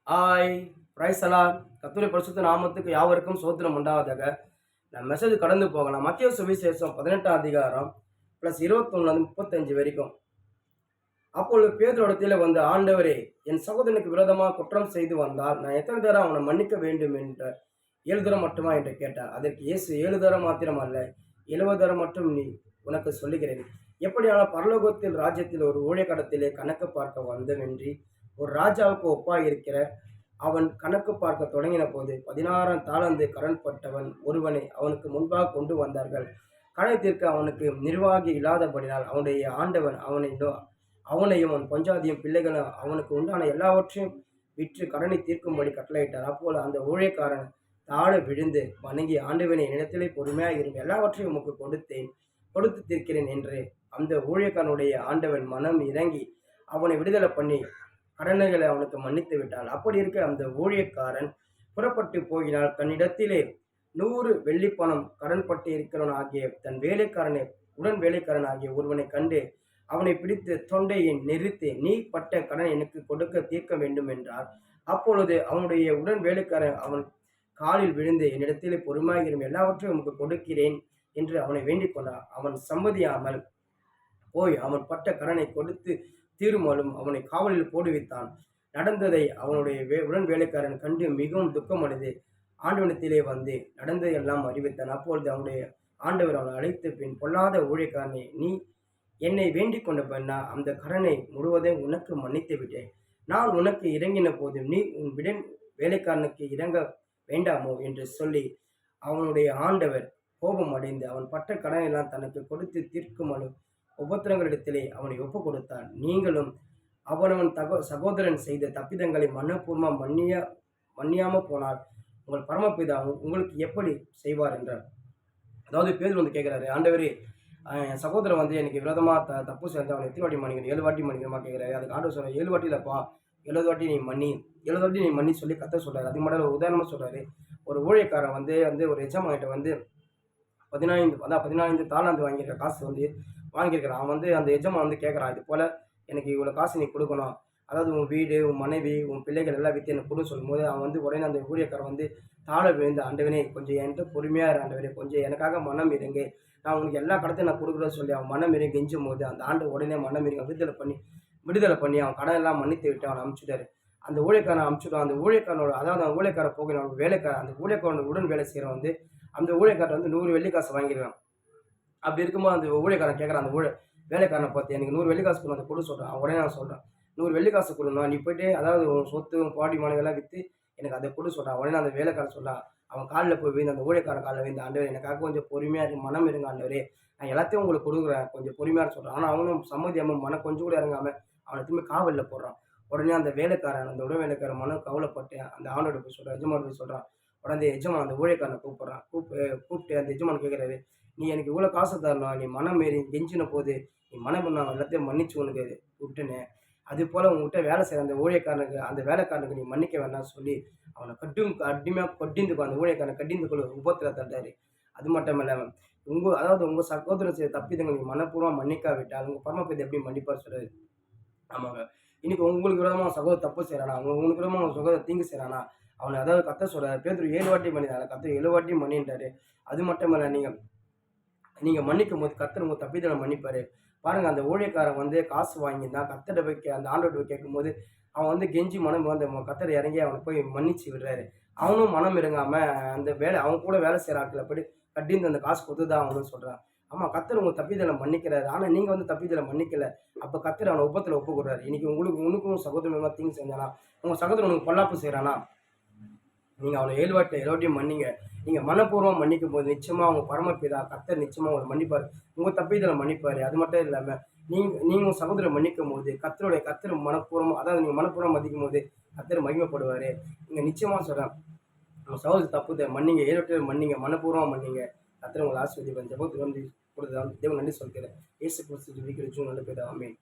Hi, price allot. கர்த்தருடைய பரிசுத்த நாமத்துக்கு யாவருக்கும் ஸ்தோத்திரம் உண்டாவதாக. நான் மெசேஜ் கடந்து போகலாம். மத்தேயு சுவிசேஷம் 18ஆம் அதிகாரம் +21 35 வரைக்கும். அப்பொழுது பேதுருவிடத்தில் வந்து, ஆண்டவரே, என் சகோதரனுக்கு விரோதமாக குற்றம் செய்து வந்தால் நான் எத்தனை தரம் அவனை மன்னிக்க வேண்டும் என்ற 7 தரம் மட்டுமா என்று கேட்டார். அதற்கு இயேசு, 7 தரம் மாத்திரம் அல்ல, 70 தரம் மட்டும் நீ உனக்கு சொல்லுகிறேன். எப்படியானால் பரலோகத்தில் ராஜ்யத்தில் ஒரு ஊழியக்காரத்திலே கணக்கு பார்க்க வந்தவென்றி ஒரு ராஜாவுக்கு ஒப்பாய் இருக்கிற அவன் கணக்கு பார்க்க தொடங்கின போது 16 தாலந்து கடன்பட்டவன் ஒருவனை அவனுக்கு முன்பாக கொண்டு வந்தார்கள். கடனை தீர்க்க அவனுக்கு நிர்வாகி இல்லாதபடினால் அவனுடைய ஆண்டவன் அவனையும் அவன் பொஞ்சாதியும் பிள்ளைகளும் அவனுக்கு உண்டான எல்லாவற்றையும் விற்று கடனை தீர்க்கும்படி கட்டளையிட்டார். அப்போது அந்த ஊழியக்காரன் தாழ விழுந்து வணங்கி, ஆண்டவனை என்னிடத்திலே பொறுமையாக இருந்து எல்லாவற்றையும் உமக்கு கொடுத்து தீர்க்கிறேன் என்று அந்த ஊழியக்காரனுடைய ஆண்டவன் மனம் இறங்கி அவனை விடுதலை பண்ணி கடன்களை அவனுக்கு மன்னித்து விட்டாள். அப்படி இருக்க அந்த ஊழியக்காரன் புறப்பட்டு போகினால் தன்னிடத்திலே 100 வெள்ளிப்பணம் கடன்பட்டு இருக்கிறவன் ஆகிய தன் உடன் வேலைக்காரன் ஆகிய ஒருவனை கண்டு அவனை பிடித்து தொண்டையை நெரித்து, நீ பட்ட கடன் எனக்கு கொடுக்க தீர்க்க வேண்டும் என்றார். அப்பொழுது அவனுடைய உடன் வேலைக்காரன் அவன் காலில் விழுந்து, என்னிடத்திலே பொறுமையாக இரும், எல்லாவற்றையும் உனக்கு கொடுக்கிறேன் என்று அவனை வேண்டிக் கொண்டார். அவன் சம்மதியாமல் போய் அவன் பட்ட கடனை கொடுத்து தீருமாலும் அவனை காவலில் போடுவித்தான். நடந்ததை அவனுடைய உடன் வேலைக்காரன் கண்டு மிகவும் துக்கமடைந்து ஆண்டவனிடத்திலே வந்து நடந்ததையெல்லாம் அறிவித்தான். அப்பொழுது அவனுடைய ஆண்டவர் அவனை அழைத்த பின், பொல்லாத ஊழியக்காரனே, நீ என்னை வேண்டிக் கொண்ட பெண்ணா, அந்த கடனை முழுவதையும் உனக்கு மன்னித்து விட்டேன். நான் உனக்கு இறங்கின போது நீ உன் வேலைக்காரனுக்கு இறங்க வேண்டாமோ என்று சொல்லி அவனுடைய ஆண்டவர் கோபம் அடைந்து அவன் பட்ட கடனெல்லாம் தனக்கு கொடுத்து தீர்க்குமளவு உபத்திரங்களிடத்திலே அவனை ஒப்பு கொடுத்தான். நீங்களும் அவனவன் சகோதரன் செய்த தப்பிதங்களை மனப்பூர்வமாக மன்னியாமல் போனால் உங்கள் பரமபிதா உங்களுக்கு எப்படி செய்வார் என்றார். அதாவது பேதுரு வந்து கேட்குறாரு, ஆண்டவரே, என் சகோதரன் வந்து எனக்கு விரோதமாக தப்பு செஞ்சு அவனை எத்தனை வாட்டி மன்னிக்கணும்? 7 வாட்டி மன்னிக்கணுமா கேட்குறாரு. அதுக்கு ஆண்டவர் சொல்கிறார், 7 வாட்டி இல்லைப்பா, 70 வாட்டி நீ மன்னி, 70 வாட்டி நீ மன்னி சொல்லி கத்த சொல்கிறார். அதுக்கு மட்டும் உதாரணமாக சொல்கிறாரு. ஒரு ஊழியக்காரன் வந்து ஒரு எஜமான்கிட்ட வந்து 15 தாளாந்து வாங்கியிருக்க காசு வந்து வாங்கியிருக்கிறான். அவன் வந்து அந்த எஜமான் வந்து கேட்குறான், இது போல் எனக்கு இவ்வளோ காசு நீ கொடுக்கணும், அதாவது உன் வீடு, உன் மனைவி, உன் பிள்ளைகள் எல்லாம் விற்று எனக்கு கொடுன்னு சொல்லும்போது அவன் வந்து உடனே அந்த ஊழியக்காரன் வந்து தாழ விழுந்து, ஆண்டவனே கொஞ்சம் என்கிட்ட பொறுமையாக இரு, ஆண்டவனே கொஞ்சம் எனக்காக மனம் இருங்க, நான் உனக்கு எல்லா கடத்தையும் நான் கொடுக்குறேன்னு சொல்லி அவன் மனம் இறங்கி கெஞ்சும் போது அந்த ஆண்டு உடனே மனம் இறங்கி விடுதலை பண்ணி அவன் கடன் எல்லாம் மன்னித்து விட்டு அவனை அனுப்பிச்சுட்டாரு. அந்த ஊழியக்காரனை அனுப்பிச்சுட்டான். அந்த ஊழியக்காரனோட, அதாவது அந்த ஊழியக்காரன் போகிற வேலைக்காரன், அந்த ஊழியக்காரனோட உடன் வேலை செய்கிறவன் வந்து அந்த ஊழியக்காரன் வந்து 100 வெள்ளிக்காசு வாங்கிடுறான். அப்படி இருக்கும்போது அந்த ஊழியக்காரன் கேட்குறான், அந்த வேலைக்காரனை பார்த்து, எனக்கு 100 வெள்ளிக்காசு கொடு, அந்த கொடு சொல்கிறான். உடனே நான் சொல்கிறேன், 100 வெள்ளிக்காசு கொடுணும், நீ போய்ட்டு அதாவது உன் சொத்து, உன் பாடி மாணவெல்லாம் விற்று எனக்கு அதை கொடு சொல்கிறான். உடனே அந்த வேலைக்காரன் சொல்கிறான், அவன் காலில் போய் வீழ்ந்து, அந்த ஊழியக்காரன் காலில் வீழ்ந்து, ஆண்டவரே எனக்காக கொஞ்சம் பொறுமையாக இருக்கு, மனம் இருங்க ஆண்டவரே, நான் எல்லாத்தையும் உங்களுக்கு கொடுக்குறேன், கொஞ்சம் பொறுமையாக சொல்கிறான். ஆனால் அவனும் சம்மதியாமல் மனம் கொஞ்சம் கூட இறங்காமல் அவனை திரும்பி காவலில் போடுறான். உடனே அந்த உடன் வேலைக்காரன் மனம் கவலைப்பட்டு அந்த ஆண்டோட போய் சொல்கிறான், எஜமான் போய் சொல்கிறான். உடனே எஜமான் அந்த ஊழியக்காரனை கூப்பிட்டு அந்த எஜமான் கேட்குறாரு, நீ எனக்கு இவ்வளோ காசு தரணும், நீ மனம் மீறி கெஞ்சின போது நீ மனம் நான் எல்லாத்தையும் மன்னிச்சு உனக்கு விட்டுனேன், அது போல் உங்ககிட்ட வேலை செய்கிற அந்த வேலைக்காரனுக்கு நீ மன்னிக்க வேண்டாம்னு சொல்லி அவனை அடிமையாக அந்த ஊழியக்காரனை கட்டிந்து கொள்ள உபத்தில் தட்டாரு. அது மட்டும் இல்லாமல் உங்கள் சகோதரர் செய்த தப்பிதங்கள் நீங்கள் மனப்பூர்வமாக மன்னிக்காவிட்டால் உங்கள் பரமபிதா எப்படி மன்னிப்பார் சொல்கிறாரு. ஆமாங்க, இன்னைக்கு உங்களுக்கு விரோதமாக சகோதரர் தப்பு செய்கிறானா, உங்களுக்கு விரோதமாக உங்கள் சகோதரர் தீங்கு செய்கிறானா, அவனை அதாவது கத்த சொல்கிறார். பேதுரு 7 வாட்டி மன்னித்தார், கத்த 7 வாட்டி மன்னின்றாரு. அது மட்டும் இல்லை, நீங்கள் மன்னிக்கும் போது கத்தர் உங்கள் தப்பிதலை மன்னிப்பார். பாருங்கள், அந்த ஊழியக்காரன் வந்து காசு வாங்கியிருந்தான். கத்தரை போய் அந்த ஆண்டோட போய் கேட்கும்போது அவன் வந்து கெஞ்சி மனம் வந்து கத்தரை இறங்கி அவனை போய் மன்னிச்சு விடுறாரு. அவனும் மனம் இறங்காமல் அந்த அவன் கூட வேலை செய்கிற ஆட்களை போய் கட்டிந்து அந்த காசு கொடுத்து தான் அவனும் சொல்கிறான். ஆமாம், கத்தர் உங்கள் தப்பிதலை மன்னிக்கிறாரு. ஆனால் நீங்கள் வந்து தப்பிதலை மன்னிக்கலை. அப்போ கத்தர் அவனை உப்பத்தில் ஒப்பு கொடுறாரு. இன்றைக்கி உனக்கும் சகோதரன் தீங்கு செஞ்சானா, உங்கள் சகோதரன் உனக்கு பொல்லாப்பு செய்கிறானா, நீங்கள் அவனை 7 வாட்டியும் மன்னிங்க. நீங்கள் மனப்பூர்வம் மன்னிக்கும் போது நிச்சயமாக உங்கள் பரமபிதா கத்தர் நிச்சயமாக உங்களை மன்னிப்பார், உங்கள் தப்பிதலை மன்னிப்பார். அது மட்டும் இல்லாமல் நீங்கள் உங்கள் சகோதரரை மன்னிக்கும் போது கத்தர் மனப்பூர்வம், அதாவது நீங்கள் மனப்பூர்வம் மதிக்கும் போது கத்தர் மகிமைப்படுவார். நீங்கள் நிச்சயமாக சொல்கிறேன், உங்கள் சகோதரர் தப்புதை மன்னிங்க, 7 வாட்டி மன்னிங்க, மனப்பூர்வமாக மன்னிங்க. கத்தர் உங்களை ஆசீர்வதிப்பார். ஜெபத்துக்கு வந்து கொடுத்ததான் தேவன் நன்றி சொல்கிறேன். இயேசு கிறிஸ்து ஜெபிக்கிற நல்ல பேர். ஆமென்.